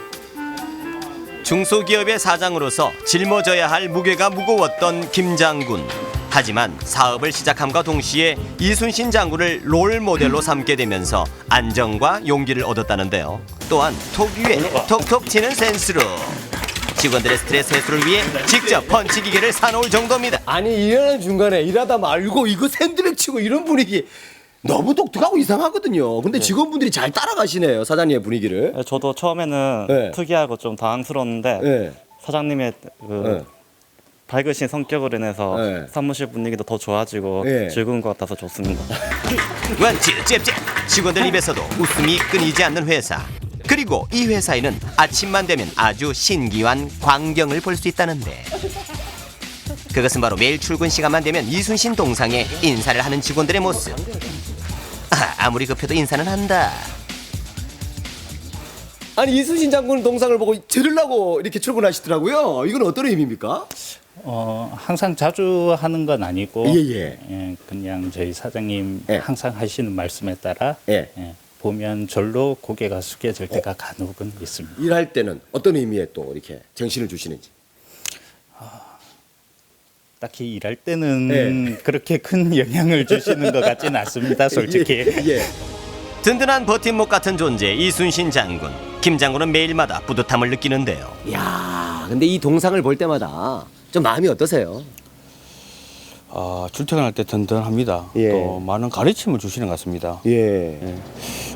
중소기업의 사장으로서 짊어져야 할 무게가 무거웠던 김 장군. 하지만 사업을 시작함과 동시에 이순신 장군을 롤 모델로 삼게 되면서 안정과 용기를 얻었다는데요. 또한 톡 위에 톡톡 치는 센스로 직원들의 스트레스 해소를 위해 직접 펀치 기계를 사놓을 정도입니다. 아니, 일하는 중간에 일하다 말고 이거 샌드백 치고 이런 분위기 너무 독특하고 이상하거든요. 근데 직원분들이 잘 따라가시네요, 사장님의 분위기를. 저도 처음에는 특이하고 좀 당황스러웠는데 사장님의 그 밝으신 성격으로 인해서 사무실 분위기도 더 좋아지고 즐거운 것 같아서 좋습니다. 원투 잽잽, 직원들 입에서도 웃음이 끊이지 않는 회사. 그리고 이 회사에는 아침만 되면 아주 신기한 광경을 볼 수 있다는데, 그것은 바로 매일 출근 시간만 되면 이순신 동상에 인사를 하는 직원들의 모습. 아무리 급해도 인사는 한다. 아니, 이순신 장군 동상을 보고 들으려고 이렇게 출근하시더라고요. 이건 어떤 의미입니까? 항상 자주 하는 건 아니고 그냥 저희 사장님 항상 하시는 말씀에 따라 보면 절로 고개가 숙여질 때가 간혹은 있습니다. 일할 때는 어떤 의미에 또 이렇게 정신을 주시는지? 딱히 일할 때는 그렇게 큰 영향을 주시는 것 같지는 않습니다, 솔직히. 든든한 버팀목 같은 존재 이순신 장군. 김 장군은 매일마다 뿌듯함을 느끼는데요. 야, 근데 이 동상을 볼 때마다 좀 마음이 어떠세요? 출퇴근할 때 든든합니다. 또 많은 가르침을 주시는 것 같습니다.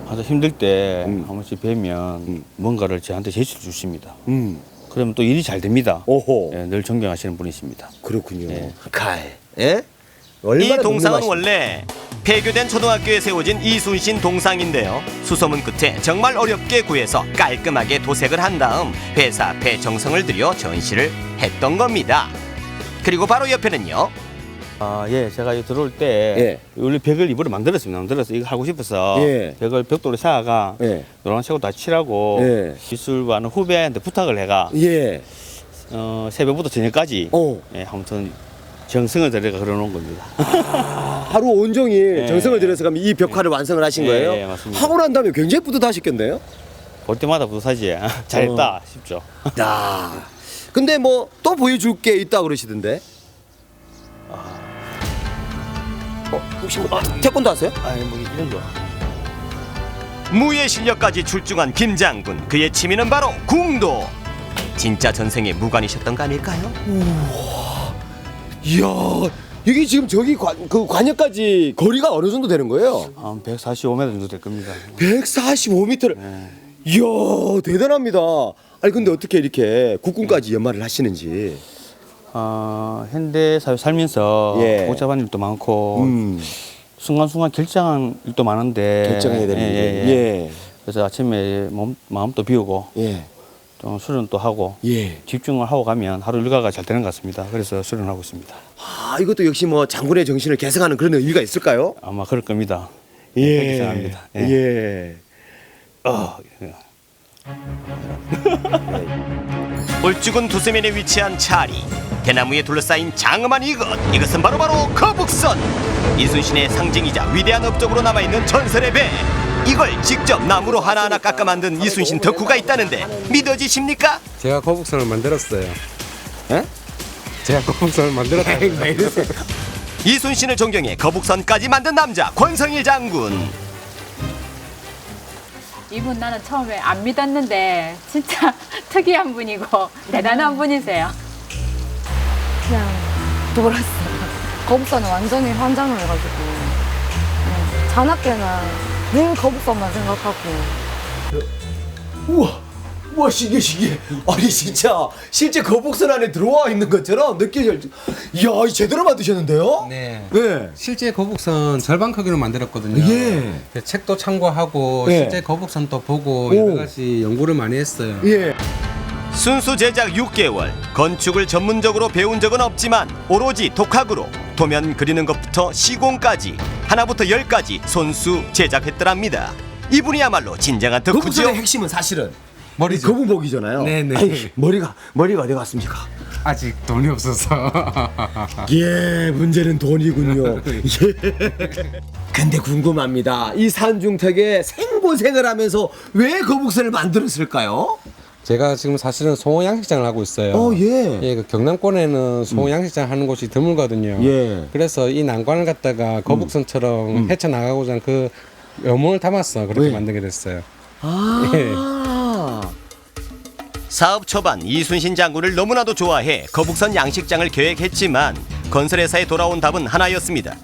아주 힘들 때 한 번씩 뵈면 뭔가를 저한테 제시를 주십니다. 그러면 또 일이 잘 됩니다. 늘 존경하시는 분이십니다. 그렇군요. 이 동상은 원래 폐교된 초등학교에 세워진 이순신 동상인데요. 수소문 끝에 정말 어렵게 구해서 깔끔하게 도색을 한 다음 회사 앞에 정성을 들여 전시를 했던 겁니다. 그리고 바로 옆에는요, 예, 제가 이 들어올 때 원래 벽을 일부러 만들어서 이거 하고 싶어서 벽을 벽돌로 쌓아가 노란색으로 다 칠하고 기술과는 후배한테 부탁을 해가 새벽부터 저녁까지 아무튼 정성을 들여가 그려놓은 겁니다. 하루 온종일 정성을 들여서 가면 이 벽화를 완성을 하신 거예요? 예, 맞습니다. 하고 난 다음에 굉장히 뿌듯하셨겠네요? 볼 때마다 뿌듯하지. 잘했다 싶죠. 야, 근데 뭐 또 보여줄 게 있다 그러시던데? 혹시 뭐 태권도 하세요? 아니 뭐 이런 거. 무예 실력까지 출중한 김장군. 그의 취미는 바로 궁도. 진짜 전생에 무관이셨던 감일까요? 이야, 이게 지금 저기 그 관역까지 거리가 어느 정도 되는 거예요? 한 145m 정도 될 겁니다. 145m를. 이야, 대단합니다. 아니 근데 어떻게 이렇게 국군까지 연마를 하시는지. 현대 사회 살면서 복잡한 일도 많고 순간순간 결정한 일도 많은데 결정해야 되는 게. 그래서 아침에 마음도 비우고 좀 수련도 하고 집중을 하고 가면 하루 일과가 잘 되는 것 같습니다. 그래서 수련하고 있습니다. 아, 이것도 역시 뭐 장군의 정신을 계승하는 그런 의미가 있을까요? 아마 그럴 겁니다. 그렇게 생각합니다. 울주군 두세면에 위치한 차리. 대나무에 둘러싸인 장엄한 이것은 바로 거북선. 이순신의 상징이자 위대한 업적으로 남아있는 전설의 배. 이걸 직접 나무로 하나하나 깎아 만든 이순신 덕후가 있다는데 믿어지십니까? 제가 거북선을 만들었어요. 제가 거북선을 만들었어요. 이순신을 존경해 거북선까지 만든 남자 권성일 장군. 이분 나는 처음에 안 믿었는데 진짜 특이한 분이고 대단한 분이세요. 그냥 놀았어요. 거북선은 완전히 환장을 해가지고 자나깨나 늘 거북선만 생각하고. 우와, 신기해. 아니 진짜 실제 거북선 안에 들어와 있는 것처럼 느껴져. 이야, 제대로 만드셨는데요? 네. 실제 거북선 절반 크기로 만들었거든요. 책도 참고하고 실제 거북선도 보고 여러 가지 연구를 많이 했어요. 순수 제작 6개월. 건축을 전문적으로 배운 적은 없지만 오로지 독학으로 도면 그리는 것부터 시공까지 하나부터 10까지 손수 제작했더랍니다. 이분이야말로 진정한 덕후죠. 거북선의 핵심은 사실은 머리죠. 거북목이잖아요. 네네. 아니, 머리가 어디 갔습니까? 아직 돈이 없어서. 문제는 돈이군요. 근데 궁금합니다. 이 산중택에 생고생을 하면서 왜 거북선을 만들었을까요? 제가 지금 사실은 송어 양식장을 하고 있어요. 그 경남권에는 송어 양식장 하는 곳이 드물거든요. 그래서 이 난관을 갖다가 거북선처럼 헤쳐나가고자 하는 그 염원을 담아서 그렇게 만들게 됐어요. 사업 초반 이순신 장군을 너무나도 좋아해 거북선 양식장을 계획했지만 건설회사에 돌아온 답은 하나였습니다.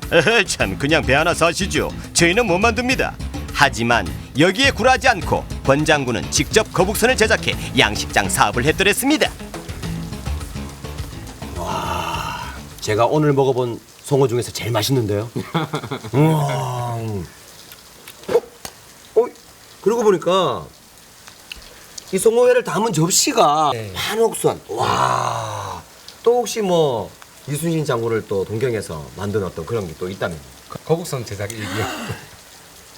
참 그냥 배 하나 사시죠. 저희는 못 만듭니다. 하지만 여기에 굴하지 않고 권 장군은 직접 거북선을 제작해 양식장 사업을 했더랬습니다. 와, 제가 오늘 먹어본 송어 중에서 제일 맛있는데요. 우와. 그러고 보니까 이 송어회를 담은 접시가 한옥선. 와. 또 혹시 뭐 이순신 장군을 또 동경해서 만든 어떤 그런 게 또 있다면? 거북선 제작 일기요.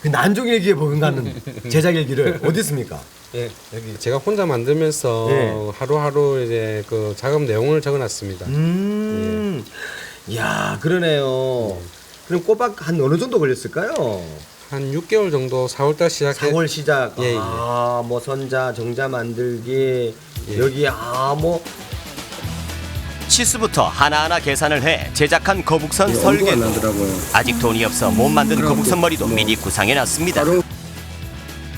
그 난종일기에 버금가는 제작 일기를 어디 있습니까? 여기 제가 혼자 만들면서 하루하루 이제 그 작업 내용을 적어놨습니다. 이야, 그러네요. 그럼 꼬박 한 어느 정도 걸렸을까요? 한 6개월 정도 4월달 시작. 4월 시작. 뭐 선자, 정자 만들기. 여기 뭐 치수부터 하나하나 계산을 해 제작한 거북선 설계도 아직 돈이 없어 못 만든 거북선 머리도 미리 구상해놨습니다.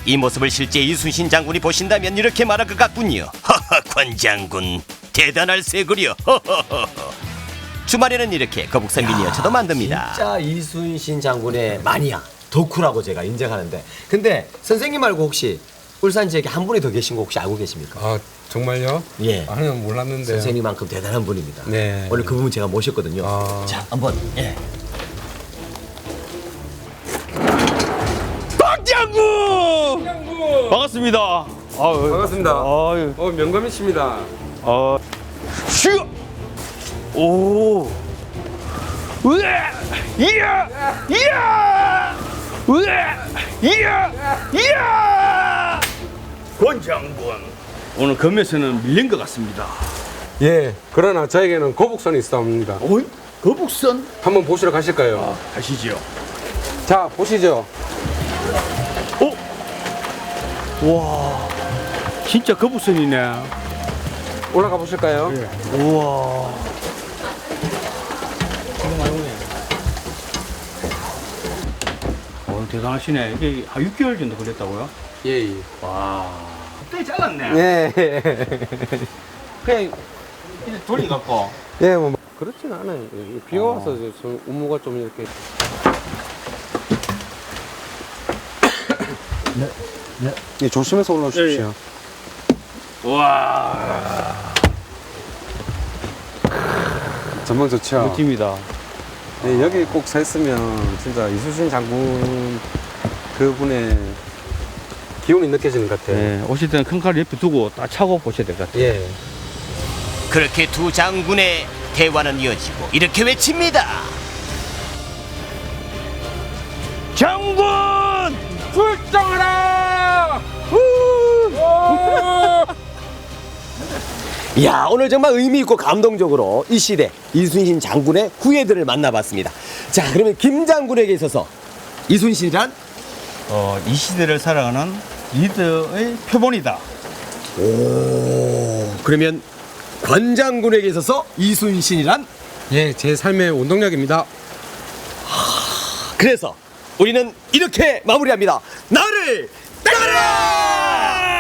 이 모습을 실제 이순신 장군이 보신다면 이렇게 말할 것 같군요. 허허, 권 장군 대단할 세구려. 주말에는 이렇게 거북선 미니어처도 만듭니다. 진짜 이순신 장군의 마니아, 덕후라고 제가 인정하는데, 근데 선생님 말고 혹시 울산 지역에 한 분이 더 계신 거 혹시 알고 계십니까? 정말요? 아니요, 몰랐는데요. 선생님만큼 대단한 분입니다. 네. 오늘 그 부분 제가 모셨거든요. 자, 한번. 박장군! 반갑습니다. 반갑습니다. 명감이십니다. 오. 이야! 이야! 이야! 권장군, 오늘 검에서는 밀린 것 같습니다. 예, 그러나 저에게는 거북선이 있습니다. 거북선? 한번 보시러 가실까요? 가시죠. 자, 보시죠. 와, 진짜 거북선이네. 올라가 보실까요? 예. 우와. 대단하시네. 이게 한 6개월 정도 걸렸다고요? 예. 와. 갑자기 잘랐네. 예. 그냥 이제 돌려갖고. 예, 뭐 그렇진 않아요. 비가 와서 좀 업무가 좀 이렇게. 네. 예, 조심해서 올라오십시오. 와. 전망 좋죠. 멋집니다. 네, 여기 꼭 서 있으면 진짜 이순신 장군 그분의 기운이 느껴지는 것 같아요. 네, 오실 때는 큰 칼을 옆에 두고 딱 차고 보셔야 될 것 같아요. 예. 그렇게 두 장군의 대화는 이어지고 이렇게 외칩니다. 장군! 출정하라! 이야, 오늘 정말 의미 있고 감동적으로 이 시대 이순신 장군의 후예들을 만나봤습니다. 자, 그러면 김 장군에게 있어서 이순신이란? 이 시대를 살아가는 리더의 표본이다. 오, 그러면 권 장군에게 있어서 이순신이란? 예, 제 삶의 원동력입니다. 그래서 우리는 이렇게 마무리합니다. 나를 따르라!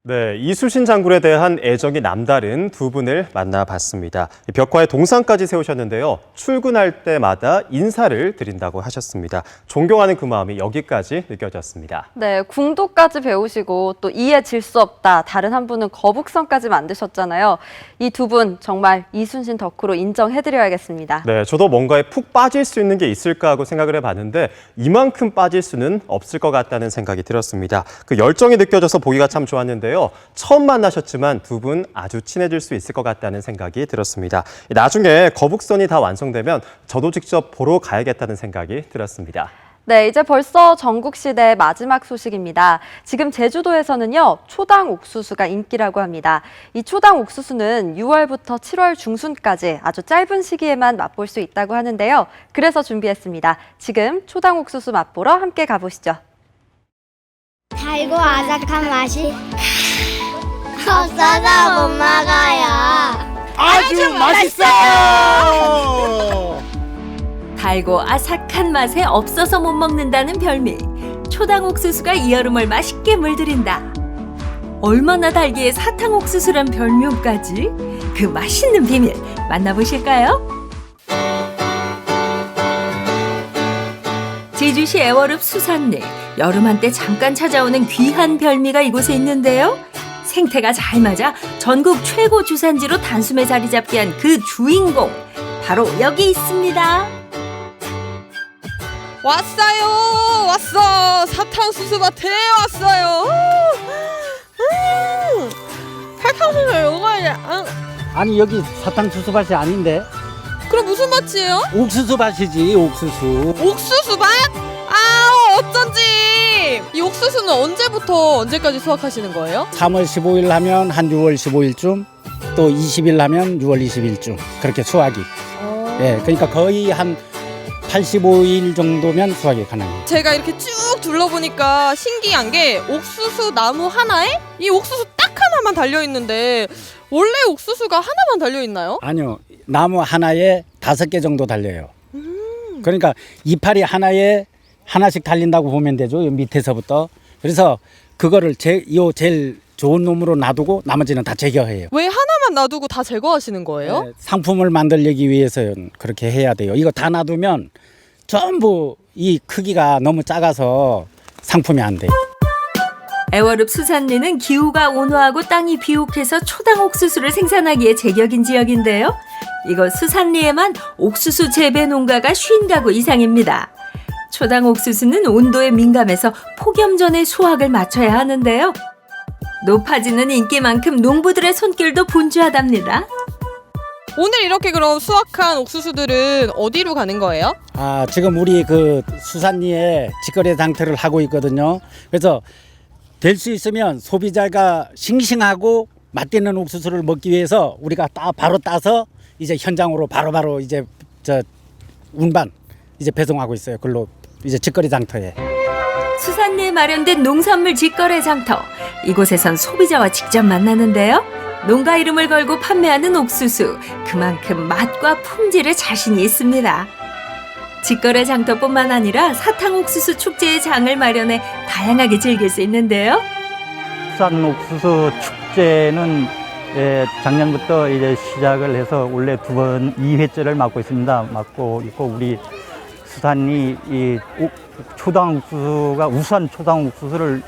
네, 이순신 장군에 대한 애정이 남다른 두 분을 만나봤습니다. 벽화에 동상까지 세우셨는데요. 출근할 때마다 인사를 드린다고 하셨습니다. 존경하는 그 마음이 여기까지 느껴졌습니다. 네, 궁도까지 배우시고 또 이에 질 수 없다. 다른 한 분은 거북선까지 만드셨잖아요. 이 두 분 정말 이순신 덕후로 인정해드려야겠습니다. 네, 저도 뭔가에 푹 빠질 수 있는 게 있을까 하고 생각을 해봤는데 이만큼 빠질 수는 없을 것 같다는 생각이 들었습니다. 그 열정이 느껴져서 보기가 참 좋았는데요. 처음 만나셨지만 두 분 아주 친해질 수 있을 것 같다는 생각이 들었습니다. 나중에 거북선이 다 완성되면 저도 직접 보러 가야겠다는 생각이 들었습니다. 네, 이제 벌써 전국시대 마지막 소식입니다. 지금 제주도에서는요, 초당 옥수수가 인기라고 합니다. 이 초당 옥수수는 6월부터 7월 중순까지 아주 짧은 시기에만 맛볼 수 있다고 하는데요. 그래서 준비했습니다. 지금 초당 옥수수 맛보러 함께 가보시죠. 달고 아삭한 맛이 없어서 못 먹어요. 아주 맛있어요! 달고 아삭한 맛에 없어서 못 먹는다는 별미. 초당 옥수수가 이 여름을 맛있게 물들인다. 얼마나 달기에 사탕 옥수수란 별명까지? 그 맛있는 비밀 만나보실까요? 제주시 애월읍 수산리. 여름 한때 잠깐 찾아오는 귀한 별미가 이곳에 있는데요. 생태가 잘 맞아 전국 최고 주산지로 단숨에 자리 잡게 한 그 주인공. 바로 여기 있습니다. 왔어요. 왔어. 사탕수수밭에 왔어요. 사탕수수 요거야. 아니 여기 사탕수수밭이 아닌데. 그럼 무슨 밭이에요? 옥수수밭이지 옥수수. 옥수수밭? 아, 어쩐지. 이 옥수수는 언제부터 언제까지 수확하시는 거예요? 3월 15일 하면 한 6월 15일쯤, 또 20일 하면 6월 20일쯤 그렇게 수확이. 예, 그러니까 거의 한 85일 정도면 수확이 가능해요. 제가 이렇게 쭉 둘러보니까 신기한 게 옥수수 나무 하나에 이 옥수수 딱 하나만 달려있는데 원래 옥수수가 하나만 달려있나요? 아니요, 나무 하나에 5개 정도 달려요. 그러니까 이파리 하나에 하나씩 달린다고 보면 되죠. 밑에서부터. 그래서 그거를 제일 좋은 놈으로 놔두고 나머지는 다 제거해요. 왜 하나만 놔두고 다 제거하시는 거예요? 네, 상품을 만들기 위해서는 그렇게 해야 돼요. 이거 다 놔두면 전부 이 크기가 너무 작아서 상품이 안 돼요. 애월읍 수산리는 기후가 온화하고 땅이 비옥해서 초당 옥수수를 생산하기에 제격인 지역인데요. 이곳 수산리에만 옥수수 재배 농가가 50가구 이상입니다. 초당 옥수수는 온도에 민감해서 폭염 전에 수확을 마쳐야 하는데요. 높아지는 인기만큼 농부들의 손길도 분주하답니다. 오늘 이렇게 그럼 수확한 옥수수들은 어디로 가는 거예요? 아, 지금 우리 그 수산리에 직거래 장터를 하고 있거든요. 그래서 될 수 있으면 소비자가 싱싱하고 맛있는 옥수수를 먹기 위해서 우리가 바로 따서 이제 현장으로 바로바로 이제 운반 이제 배송하고 있어요. 그걸로 이제 직거래 장터에. 수산리에 마련된 농산물 직거래 장터. 이곳에선 소비자와 직접 만나는데요. 농가 이름을 걸고 판매하는 옥수수. 그만큼 맛과 품질에 자신이 있습니다. 직거래 장터뿐만 아니라 사탕 옥수수 축제의 장을 마련해 다양하게 즐길 수 있는데요. 수산 옥수수 축제는 작년부터 이제 시작을 해서 원래 2회째를 맡고 있습니다. 맡고 있고 우리 수산이 이 초당 옥수수가 우수한 초당 옥수수를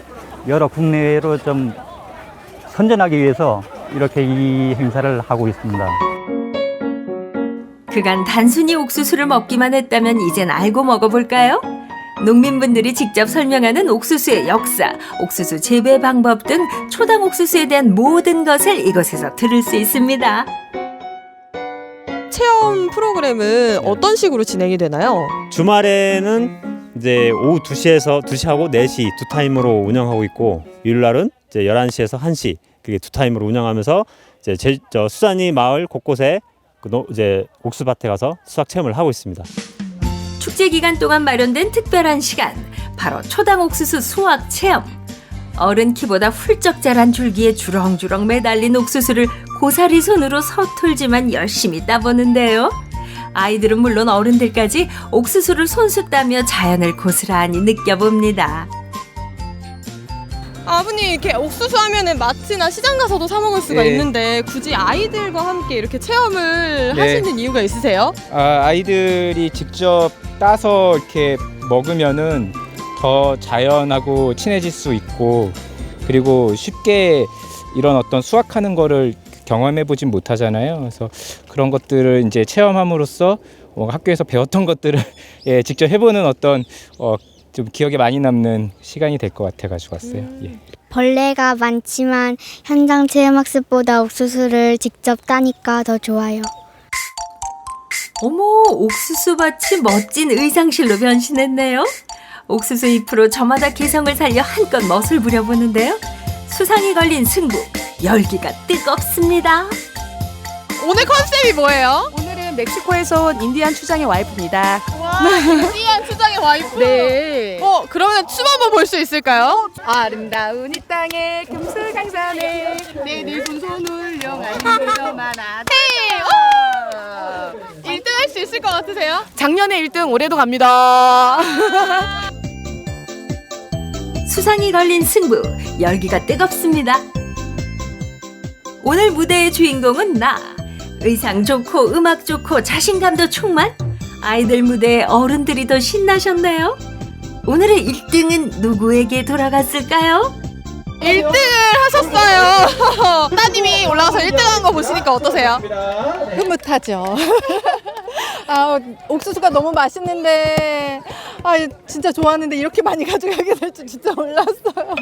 여러 국내외로 좀 선전하기 위해서 이렇게 이 행사를 하고 있습니다. 그간 단순히 옥수수를 먹기만 했다면 이젠 알고 먹어볼까요? 농민분들이 직접 설명하는 옥수수의 역사, 옥수수 재배 방법 등 초당 옥수수에 대한 모든 것을 이곳에서 들을 수 있습니다. 체험 프로그램은 어떤 식으로 진행이 되나요? 주말에는 이제 오후 2시하고 4시 두 타임으로 운영하고 있고 요일날은 이제 11시에서 1시 그게 두 타임으로 운영하면서 이제 수산리 마을 곳곳에 이제 옥수밭에 가서 수학 체험을 하고 있습니다. 축제 기간 동안 마련된 특별한 시간, 바로 초당 옥수수 수확 체험. 어른 키보다 훌쩍 자란 줄기에 주렁주렁 매달린 옥수수를 고사리 손으로 서툴지만 열심히 따보는데요. 아이들은 물론 어른들까지 옥수수를 손수 따며 자연을 고스란히 느껴봅니다. 아버님 이렇게 옥수수 하면은 마트나 시장 가서도 사 먹을 수가 네. 있는데 굳이 아이들과 함께 이렇게 체험을 네. 하시는 이유가 있으세요? 아이들이 직접 따서 이렇게 먹으면은 더 자연하고 친해질 수 있고 그리고 쉽게 이런 어떤 수확하는 거를 경험해 보진 못하잖아요. 그래서 그런 것들을 이제 체험함으로써 학교에서 배웠던 것들을 직접 해보는 어떤 좀 기억에 많이 남는 시간이 될 것 같아가지고 왔어요. 예. 벌레가 많지만 현장 체험학습보다 옥수수를 직접 따니까 더 좋아요. 어머, 옥수수밭이 멋진 의상실로 변신했네요. 옥수수 잎으로 저마다 개성을 살려 한껏 멋을 부려보는데요. 수상이 걸린 승부, 열기가 뜨겁습니다. 오늘 컨셉이 뭐예요? 오늘은 멕시코에서 온 인디안 추장의 와이프입니다. 와, 인디안 추장의 와이프. 네. 그러면 춤 한번 볼 수 있을까요? 아름다운 이 땅에 금슬강산에 내 늙은 손을 영원히 많아. 헤이! 1등 할 수 있을 것 같으세요? 작년에 1등 올해도 갑니다. 수상이 걸린 승부, 열기가 뜨겁습니다. 오늘 무대의 주인공은 나. 의상 좋고 음악 좋고 자신감도 충만. 아이들 무대에 어른들이 더 신나셨네요. 오늘의 1등은 누구에게 돌아갔을까요? 1등을 하셨어요. 따님이 올라가서 1등한 거 보시니까 어떠세요? 흐뭇하죠. 옥수수가 너무 맛있는데 진짜 좋아하는데 이렇게 많이 가져가게 될 줄 진짜 몰랐어요.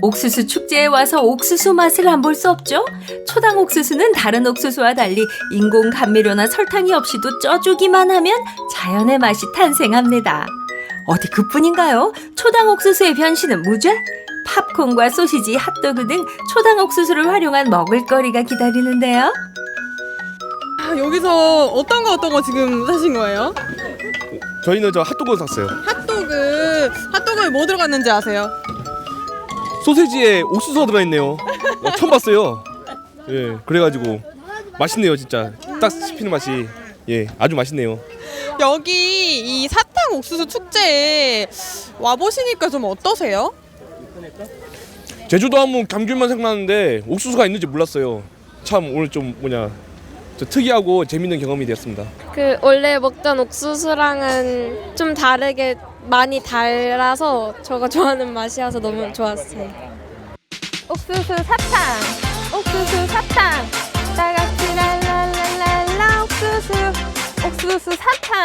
옥수수 축제에 와서 옥수수 맛을 안 볼 수 없죠? 초당 옥수수는 다른 옥수수와 달리 인공 감미료나 설탕이 없이도 쪄주기만 하면 자연의 맛이 탄생합니다. 어디 그뿐인가요? 초당 옥수수의 변신은 무죄? 팝콘과 소시지, 핫도그 등 초당 옥수수를 활용한 먹을거리가 기다리는데요. 여기서 어떤 거 지금 사신 거예요? 저희는 저 핫도그 샀어요. 핫도그에 뭐 들어갔는지 아세요? 소세지에 옥수수가 들어있네요. 처음 봤어요. 예, 그래가지고 맛있네요, 진짜. 딱 씹히는 맛이 아주 맛있네요. 여기 이 사탕 옥수수 축제에 와 보시니까 좀 어떠세요? 제주도 하면 감귤만 생각나는데 옥수수가 있는지 몰랐어요. 참 오늘 좀 특이하고 재밌는 경험이 되었습니다. 원래 먹던 옥수수랑은 좀 다르게 많이 달라서 제가 좋아하는 맛이어서 너무 좋았어요. 옥수수 사탕, 옥수수 사탕, 다같이 랄랄랄랄라 옥수수 사탕,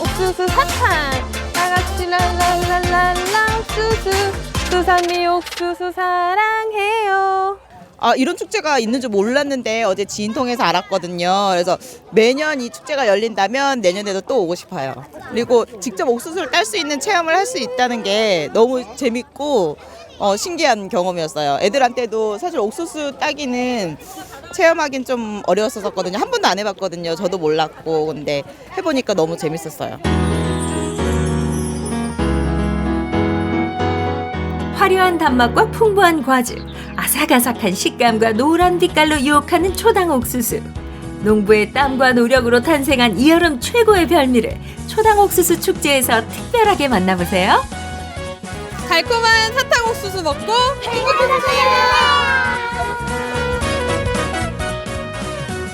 옥수수 사탕, 다같이 랄랄랄랄라 옥수수, 수산리 옥수수 사랑해요. 이런 축제가 있는 줄 몰랐는데 어제 지인 통해서 알았거든요. 그래서 매년 이 축제가 열린다면 내년에도 또 오고 싶어요. 그리고 직접 옥수수를 딸 수 있는 체험을 할 수 있다는 게 너무 재밌고 신기한 경험이었어요. 애들한테도 사실 옥수수 따기는 체험하긴 좀 어려웠었거든요. 한 번도 안 해봤거든요. 저도 몰랐고. 근데 해보니까 너무 재밌었어요. 화려한 단맛과 풍부한 과즙, 아삭아삭한 식감과 노란 빛깔로 유혹하는 초당 옥수수. 농부의 땀과 노력으로 탄생한 이 여름 최고의 별미를 초당 옥수수 축제에서 특별하게 만나보세요. 달콤한 사탕 옥수수 먹고 행복해지세요.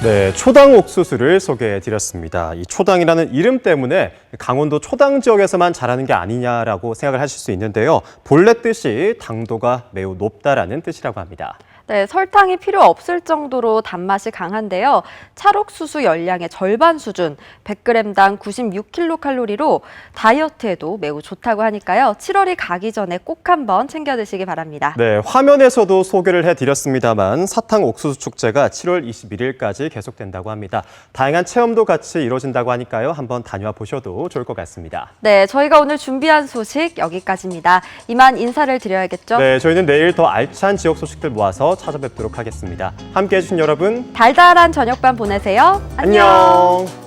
네, 초당 옥수수를 소개해드렸습니다. 이 초당이라는 이름 때문에 강원도 초당 지역에서만 자라는 게 아니냐라고 생각을 하실 수 있는데요. 본래 뜻이 당도가 매우 높다라는 뜻이라고 합니다. 네, 설탕이 필요 없을 정도로 단맛이 강한데요. 찰옥수수 열량의 절반 수준, 100g당 96kcal로 다이어트에도 매우 좋다고 하니까요. 7월이 가기 전에 꼭 한번 챙겨 드시기 바랍니다. 네, 화면에서도 소개를 해드렸습니다만 사탕 옥수수 축제가 7월 21일까지 계속된다고 합니다. 다양한 체험도 같이 이루어진다고 하니까요. 한번 다녀와 보셔도 좋을 것 같습니다. 네, 저희가 오늘 준비한 소식 여기까지입니다. 이만 인사를 드려야겠죠? 네, 저희는 내일 더 알찬 지역 소식들 모아서 찾아뵙도록 하겠습니다. 함께해 주신 여러분 달달한 저녁밤 보내세요. 안녕.